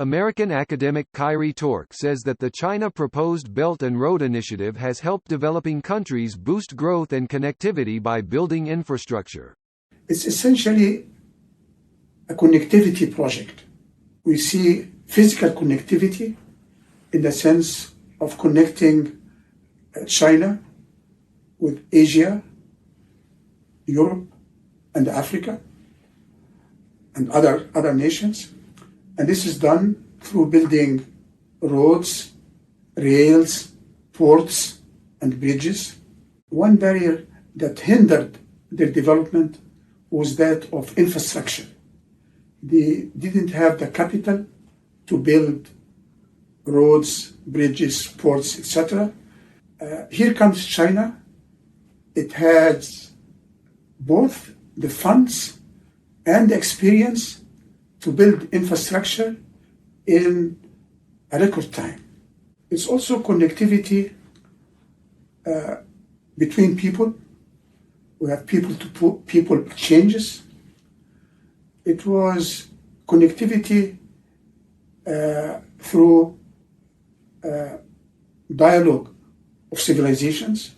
American academic Kyrie Tork says that the China-proposed Belt and Road Initiative has helped developing countries boost growth and connectivity by building infrastructure. It's essentially a connectivity project. We see physical connectivity in the sense of connecting China with Asia, Europe, and Africa, and other nations. And this is done through building roads, rails, ports, and bridges. One barrier that hindered their development was that of infrastructure. They didn't have the capital to build roads, bridges, ports, etc. Here comes China. It has both the funds and the experience to build infrastructure in a record time. It's also connectivity between people. We have people-to-people exchanges. It was connectivity through dialogue of civilizations.